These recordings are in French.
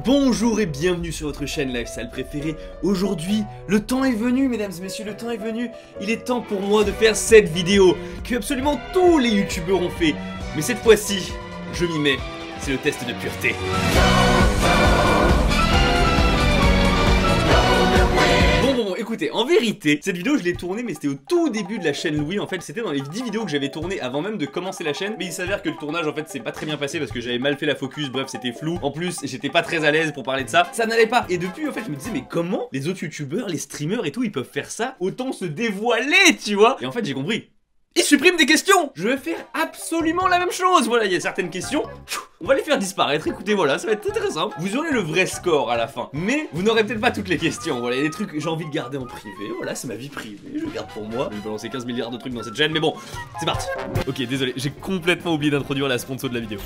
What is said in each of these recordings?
Bonjour et bienvenue sur votre chaîne lifestyle préférée. Aujourd'hui, le temps est venu, mesdames et messieurs, le temps est venu. Il est temps pour moi de faire cette vidéo que absolument tous les youtubeurs ont fait. Mais cette fois-ci, je m'y mets. C'est le test de pureté. Bon, écoutez, en vérité, cette vidéo je l'ai tournée mais c'était au tout début de la chaîne Louis. En fait c'était dans les 10 vidéos que j'avais tournées avant même de commencer la chaîne. Mais il s'avère que le tournage en fait c'est pas très bien passé parce que j'avais mal fait la focus, bref c'était flou. En plus j'étais pas très à l'aise pour parler de ça, ça n'allait pas. Et depuis en fait je me disais mais comment les autres youtubeurs, les streamers et tout ils peuvent faire ça, autant se dévoiler tu vois. Et en fait j'ai compris, ils suppriment des questions. Je vais faire absolument la même chose. Voilà, il y a certaines questions, on va les faire disparaître. Écoutez, voilà, ça va être très simple. Vous aurez le vrai score à la fin, mais vous n'aurez peut-être pas toutes les questions. Voilà, il y a des trucs que j'ai envie de garder en privé. Voilà, c'est ma vie privée, je le garde pour moi. Je vais balancer 15 milliards de trucs dans cette chaîne, mais bon, c'est parti. Ok, désolé, j'ai complètement oublié d'introduire la sponsor de la vidéo.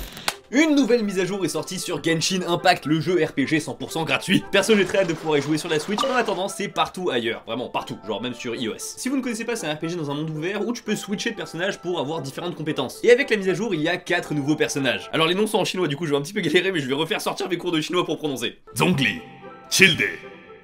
Une nouvelle mise à jour est sortie sur Genshin Impact, le jeu RPG 100% gratuit. Perso, j'ai très hâte de pouvoir y jouer sur la Switch, mais en attendant, c'est partout ailleurs. Vraiment partout, genre même sur iOS. Si vous ne connaissez pas, c'est un RPG dans un monde ouvert où tu peux switcher de personnage pour avoir différentes compétences. Et avec la mise à jour, il y a 4 nouveaux personnages. Alors les noms sont en chinois, du coup je vais un petit peu galérer, mais je vais refaire sortir mes cours de chinois pour prononcer. Zhongli, Childe,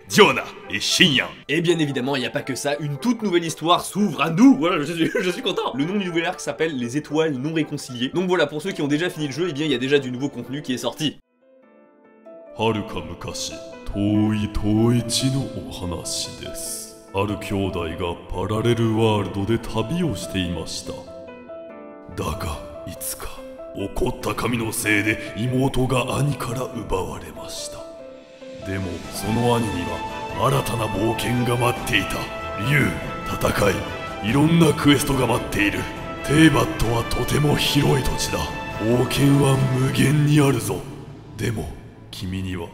Diona et Xinyan. Et bien évidemment, il n'y a pas que ça, une toute nouvelle histoire s'ouvre à nous. Voilà, je suis content. Le nom du nouvel arc s'appelle Les Étoiles non réconciliées. Donc voilà, pour ceux qui ont déjà fini le jeu, eh bien il y a déjà du nouveau contenu qui est sorti. Haruka mukashi, toi toichi no ohanashi desu. ある兄弟がパラレルワールドで旅をしていました。だがいつか怒った神のせいで妹が兄から奪われました。でもその兄には新たな冒険が待っていた。竜、戦い、いろんなクエストが待っている。テーバットはとても広い土地だ。冒険は無限にあるぞ。でも君には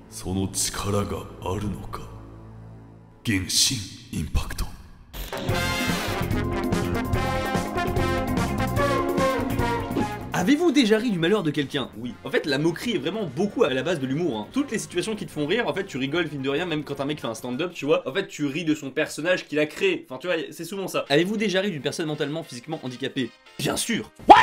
その力があるのか。Genshin Impact. Avez-vous déjà ri du malheur de quelqu'un? Oui. En fait, la moquerie est vraiment beaucoup à la base de l'humour. Hein. Toutes les situations qui te font rire, en fait, tu rigoles, film de rien, même quand un mec fait un stand-up, tu vois. En fait, tu ris de son personnage qu'il a créé. Enfin, tu vois, c'est souvent ça. Avez-vous déjà ri d'une personne mentalement, physiquement handicapée? Bien sûr. What?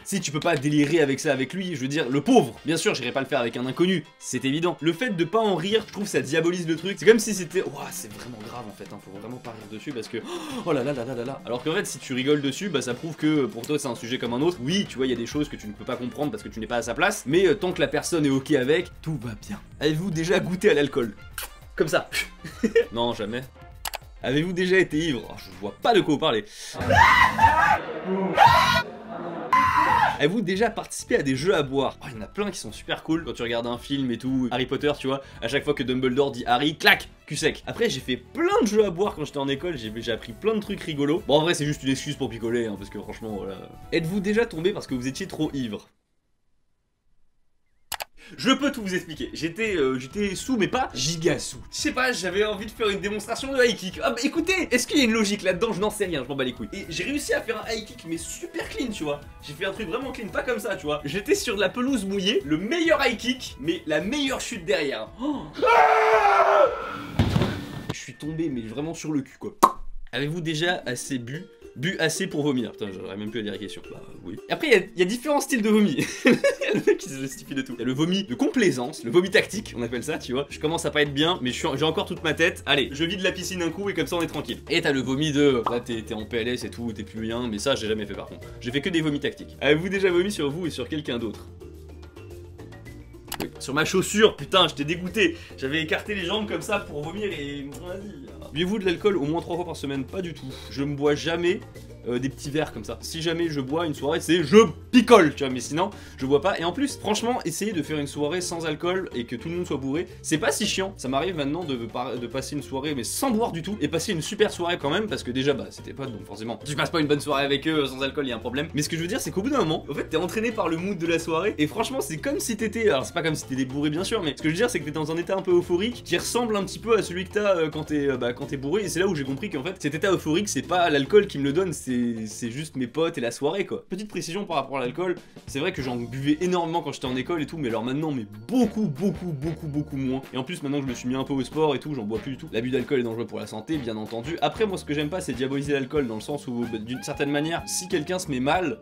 Si tu peux pas délirer avec ça avec lui, je veux dire, le pauvre, bien sûr, j'irai pas le faire avec un inconnu, c'est évident. Le fait de pas en rire, je trouve que ça diabolise le truc. C'est comme si c'était, ouah, c'est vraiment grave en fait, hein. Faut vraiment pas rire dessus parce que, oh là là là là là là. Alors qu'en fait, si tu rigoles dessus, bah ça prouve que pour toi c'est un sujet comme un autre. Oui, tu vois, il y a des choses que tu ne peux pas comprendre parce que tu n'es pas à sa place, mais tant que la personne est ok avec, tout va bien. Avez-vous déjà goûté à l'alcool? Comme ça. Non, jamais. Avez-vous déjà été ivre? Oh, je vois pas de quoi vous parlez. Avez-vous déjà participé à des jeux à boire? Oh, il y en a plein qui sont super cool. Quand tu regardes un film et tout, Harry Potter, tu vois, à chaque fois que Dumbledore dit Harry, clac, cul sec. Après, j'ai fait plein de jeux à boire quand j'étais en école, j'ai appris plein de trucs rigolos. Bon, en vrai, c'est juste une excuse pour picoler, hein, parce que franchement, voilà. Êtes-vous déjà tombé parce que vous étiez trop ivre? Je peux tout vous expliquer, j'étais sous mais pas giga sous. Je sais pas, j'avais envie de faire une démonstration de high kick. Ah bah écoutez, est-ce qu'il y a une logique là-dedans? Je n'en sais rien, je m'en bats les couilles. Et j'ai réussi à faire un high kick mais super clean, tu vois. J'ai fait un truc vraiment clean, pas comme ça, tu vois. J'étais sur de la pelouse mouillée, le meilleur high kick, mais la meilleure chute derrière. Oh. Je suis tombé mais vraiment sur le cul quoi. Avez-vous déjà assez bu assez pour vomir? Putain, j'aurais même plus à dire la question. Bah oui. Après, il y a différents styles de vomi. Il y a le mec qui se justifie de tout. Il y a le vomi de complaisance, le vomi tactique, on appelle ça, tu vois. Je commence à pas être bien, mais j'ai encore toute ma tête. Allez, je vide la piscine un coup et comme ça on est tranquille. Et t'as le vomi de, là t'es en PLS et tout, t'es plus bien, mais ça j'ai jamais fait par contre. J'ai fait que des vomis tactiques. Avez-vous déjà vomi sur vous et sur quelqu'un d'autre? Oui. Sur ma chaussure, putain, j'étais dégoûté. J'avais écarté les jambes comme ça pour vomir et... Vas-y. Buvez-vous de l'alcool au moins 3 fois par semaine? Pas du tout. Je me bois jamais des petits verres comme ça. Si jamais je bois une soirée, c'est je picole, tu vois, mais sinon, je bois pas. Et en plus, franchement, essayer de faire une soirée sans alcool et que tout le monde soit bourré, c'est pas si chiant. Ça m'arrive maintenant de passer une soirée, mais sans boire du tout, et passer une super soirée quand même, parce que déjà, bah, c'était pas, donc forcément, si je passe pas une bonne soirée avec eux sans alcool, il y a un problème. Mais ce que je veux dire, c'est qu'au bout d'un moment, en fait, t'es entraîné par le mood de la soirée, et franchement, c'est comme si t'étais, alors c'est pas comme si t'étais bourré, bien sûr, mais ce que je veux dire, c'est que t'es dans un état un peu euphorique, qui ressemble un petit peu à celui que t'as quand t'es bourré, et c'est là où j'ai compris qu'en fait, cet état euphorique, c'est pas l'alcool qui me le donne, c'est juste mes potes et la soirée quoi. Petite précision par rapport à l'alcool, c'est vrai que j'en buvais énormément quand j'étais en école et tout, mais alors maintenant mais beaucoup moins. Et en plus maintenant que je me suis mis un peu au sport et tout, j'en bois plus du tout. L'abus d'alcool est dangereux pour la santé, bien entendu. Après moi ce que j'aime pas c'est diaboliser l'alcool dans le sens où d'une certaine manière, si quelqu'un se met mal,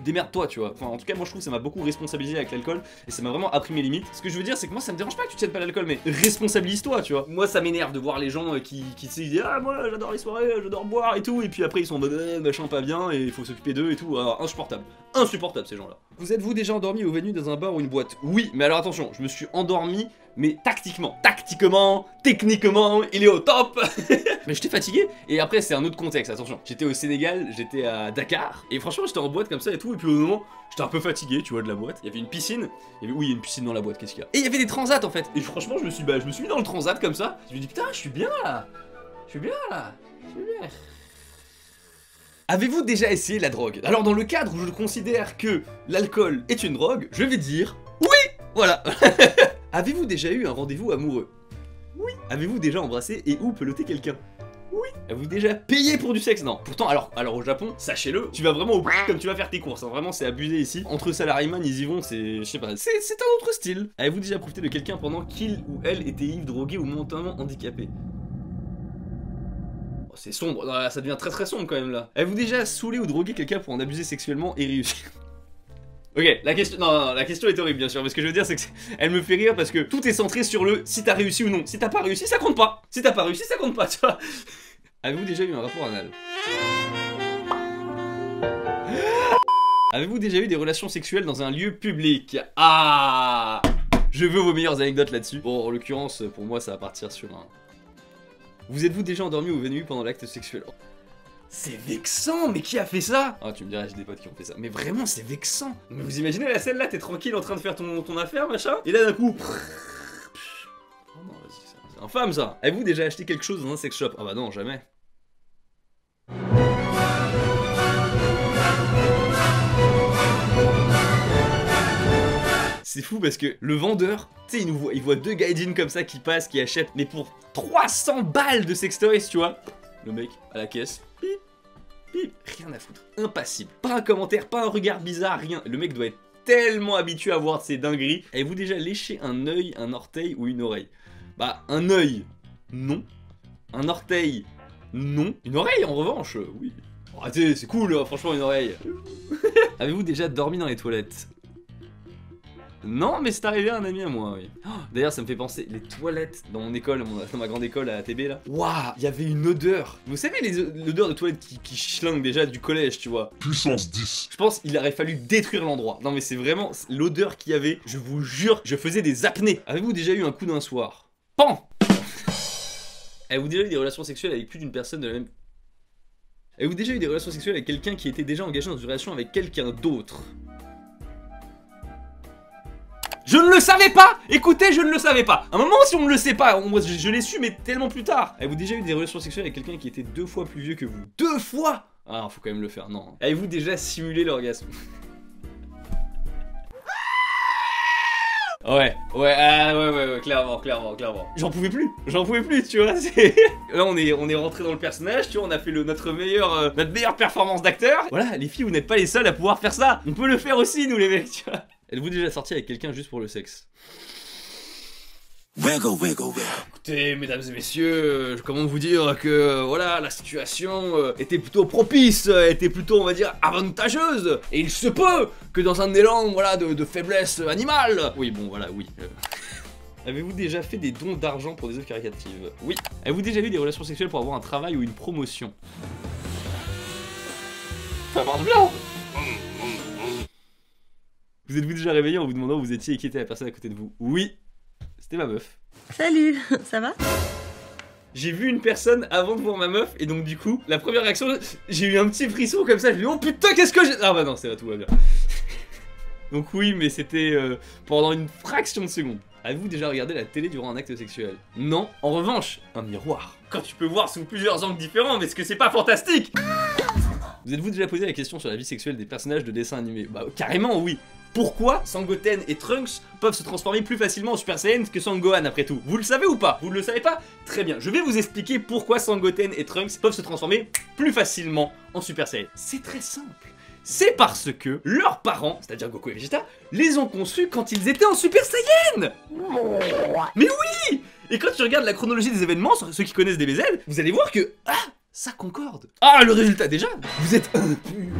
démerde-toi, tu vois. Enfin, en tout cas, moi je trouve que ça m'a beaucoup responsabilisé avec l'alcool et ça m'a vraiment appris mes limites. Ce que je veux dire, c'est que moi ça me dérange pas que tu tiennes pas l'alcool, mais responsabilise-toi, tu vois. Moi ça m'énerve de voir les gens qui se disent ah, moi j'adore les soirées, j'adore boire et tout, et puis après ils sont en mode machin pas bien et il faut s'occuper d'eux et tout. Alors, insupportable. Insupportable ces gens-là. Vous êtes-vous déjà endormi ou venu dans un bar ou une boîte? Oui, mais alors attention, je me suis endormi, mais tactiquement, techniquement, il est au top. Mais j'étais fatigué, et après c'est un autre contexte, attention. J'étais au Sénégal, j'étais à Dakar, et franchement j'étais en boîte comme ça et tout, et puis au moment, j'étais un peu fatigué, tu vois, de la boîte. Il y avait une piscine, oui, il y a une piscine dans la boîte, qu'est-ce qu'il y a? Et il y avait des transats en fait, et franchement je me suis mis dans le transat comme ça, je me dis putain, je suis bien là. Avez-vous déjà essayé la drogue? Alors dans le cadre où je considère que l'alcool est une drogue, je vais dire oui. Voilà. Avez-vous déjà eu un rendez-vous amoureux? Oui. Avez-vous déjà embrassé et ou peloté quelqu'un? Oui. Avez-vous déjà payé pour du sexe? Non. Pourtant, alors au Japon, sachez-le, tu vas vraiment au comme tu vas faire tes courses. Hein. Vraiment, c'est abusé ici. Entre salariés, ils y vont, c'est, je sais pas, c'est un autre style. Avez-vous déjà profité de quelqu'un pendant qu'il ou elle était ivre, drogué ou mentalement handicapé? Oh, c'est sombre. Non, ça devient très très sombre quand même là. Avez-vous déjà saoulé ou drogué quelqu'un pour en abuser sexuellement et réussi? Ok, la question, non, la question est horrible bien sûr, mais ce que je veux dire c'est que elle me fait rire parce que tout est centré sur le si t'as réussi ou non. Si t'as pas réussi, ça compte pas. Si t'as pas réussi, ça compte pas, tu vois. Avez-vous déjà eu un rapport anal? Avez-vous déjà eu des relations sexuelles dans un lieu public? Ah, je veux vos meilleures anecdotes là-dessus. Bon, en l'occurrence, pour moi, ça va partir sur un... Vous êtes-vous déjà endormi ou venu pendant l'acte sexuel? C'est vexant, mais qui a fait ça? Ah, tu me dirais, j'ai des potes qui ont fait ça. Mais vraiment, c'est vexant. Mais vous imaginez la scène là, t'es tranquille en train de faire ton affaire, machin, et là d'un coup... Oh non, vas-y, c'est infâme ça. Avez-vous déjà acheté quelque chose dans un sex shop? Ah bah non, jamais. C'est fou parce que le vendeur, tu sais, il voit deux gaijins comme ça qui passent, qui achètent, mais pour 300 balles de sextoys, tu vois. Le mec, à la caisse, pip, pip, rien à foutre. Impassible. Pas un commentaire, pas un regard bizarre, rien. Le mec doit être tellement habitué à voir ces dingueries. Avez-vous déjà léché un œil, un orteil ou une oreille? Bah, un œil, non. Un orteil, non. Une oreille, en revanche, oui. Arrêtez, c'est cool, franchement, une oreille. Avez-vous déjà dormi dans les toilettes? Non, mais c'est arrivé à un ami à moi, oui. Oh, d'ailleurs, ça me fait penser, les toilettes dans mon école, dans ma grande école à ATB là. Waouh, il y avait une odeur. Vous savez l'odeur de toilettes qui schlingue déjà du collège, tu vois. Puissance 10. Je pense qu'il aurait fallu détruire l'endroit. Non mais c'est vraiment l'odeur qu'il y avait, je vous jure, je faisais des apnées. Avez-vous déjà eu un coup d'un soir? Pan. Avez-vous déjà eu des relations sexuelles avec plus d'une personne de la même... Avez-vous déjà eu des relations sexuelles avec quelqu'un qui était déjà engagé dans une relation avec quelqu'un d'autre? Je ne le savais pas! Écoutez, je ne le savais pas! À un moment, si on ne le sait pas, je l'ai su, mais tellement plus tard! Avez-vous déjà eu des relations sexuelles avec quelqu'un qui était 2 fois plus vieux que vous? 2 fois! Ah, faut quand même le faire, non. Avez-vous déjà simulé l'orgasme? Ouais, clairement. J'en pouvais plus, tu vois. Là, on est rentré dans le personnage, tu vois, on a fait notre meilleure performance d'acteur. Voilà, les filles, vous n'êtes pas les seules à pouvoir faire ça. On peut le faire aussi, nous les mecs, tu vois. Êtes-vous déjà sorti avec quelqu'un juste pour le sexe? Écoutez, mesdames et messieurs, comment vous dire que, voilà, la situation était plutôt propice, était plutôt, on va dire, avantageuse. Et il se peut que dans un élan, voilà, de faiblesse animale. Oui, bon, voilà, oui. Avez-vous déjà fait des dons d'argent pour des œuvres caritatives? Oui. Avez-vous déjà eu des relations sexuelles pour avoir un travail ou une promotion? Ça marche bien. Vous êtes-vous déjà réveillé en vous demandant où vous étiez et qui était la personne à côté de vous? Oui, c'était ma meuf. Salut, ça va? J'ai vu une personne avant de voir ma meuf et donc du coup, la première réaction, j'ai eu un petit frisson comme ça, je me dis oh putain qu'est-ce que j'ai... Ah bah non, c'est vrai, tout va bien. Donc oui, mais c'était pendant une fraction de seconde. Avez-vous déjà regardé la télé durant un acte sexuel? Non, en revanche, un miroir. Quand tu peux voir sous plusieurs angles différents, mais est-ce que c'est pas fantastique? Vous êtes-vous déjà posé la question sur la vie sexuelle des personnages de dessins animés? Bah carrément oui. Pourquoi Sangoten et Trunks peuvent se transformer plus facilement en Super Saiyan que Sangohan après tout? Vous le savez ou pas? Vous ne le savez pas? Très bien, je vais vous expliquer pourquoi Sangoten et Trunks peuvent se transformer plus facilement en Super Saiyan. C'est très simple. C'est parce que leurs parents, c'est-à-dire Goku et Vegeta, les ont conçus quand ils étaient en Super Saiyan. Mais oui! Et quand tu regardes la chronologie des événements, ceux qui connaissent DBZ, vous allez voir que... Ah, ça concorde. Ah, le résultat déjà, vous êtes impur.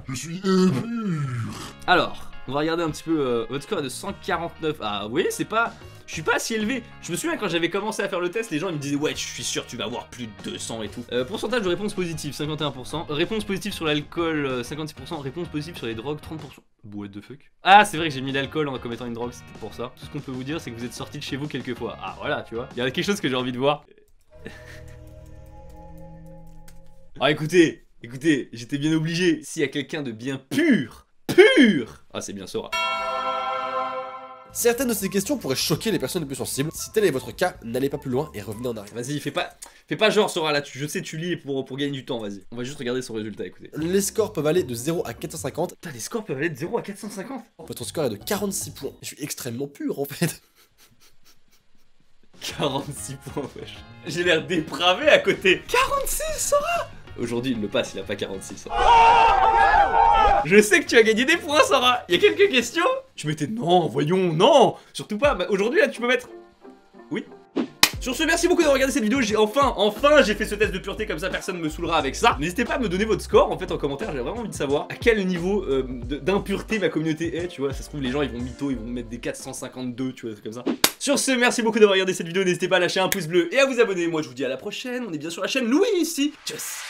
Je suis impur. Alors, on va regarder un petit peu, votre score est de 149, ah oui, c'est pas... Je suis pas si élevé. Je me souviens quand j'avais commencé à faire le test, les gens ils me disaient ouais, je suis sûr tu vas avoir plus de 200 et tout. Pourcentage de réponses positives 51%, réponses positives sur l'alcool 56%, réponses positives sur les drogues 30%. What the fuck. Ah c'est vrai que j'ai mis l'alcool comme étant une drogue, c'était pour ça. Tout ce qu'on peut vous dire c'est que vous êtes sorti de chez vous quelques fois. Ah voilà, tu vois. Il y a quelque chose que j'ai envie de voir. Ah écoutez, j'étais bien obligé. S'il y a quelqu'un de bien pur, ah c'est bien Sora. Certaines de ces questions pourraient choquer les personnes les plus sensibles. Si tel est votre cas, n'allez pas plus loin et revenez en arrière. Vas-y, fais pas genre Sora là, je sais tu lis pour gagner du temps, vas-y. On va juste regarder son résultat, écoutez. Les scores peuvent aller de 0 à 450. Putain, les scores peuvent aller de 0 à 450. Votre score est de 46 points. Je suis extrêmement pur en fait. 46 points, wesh. J'ai l'air dépravé à côté. 46, Sora. Aujourd'hui, il le passe, il a pas 46. Je sais que tu as gagné des points, Sora. Il y a quelques questions. Tu mettais non, voyons, non. Surtout pas. Bah, aujourd'hui, là, tu peux mettre oui. Sur ce, merci beaucoup d'avoir regardé cette vidéo. J'ai enfin, j'ai fait ce test de pureté, comme ça personne me saoulera avec ça. N'hésitez pas à me donner votre score en fait en commentaire. J'ai vraiment envie de savoir à quel niveau d'impureté ma communauté est. Tu vois, ça se trouve les gens ils vont mytho, ils vont mettre des 452, tu vois, comme ça. Sur ce, merci beaucoup d'avoir regardé cette vidéo. N'hésitez pas à lâcher un pouce bleu et à vous abonner. Moi, je vous dis à la prochaine. On est bien sur la chaîne Louis ici. Tchuss.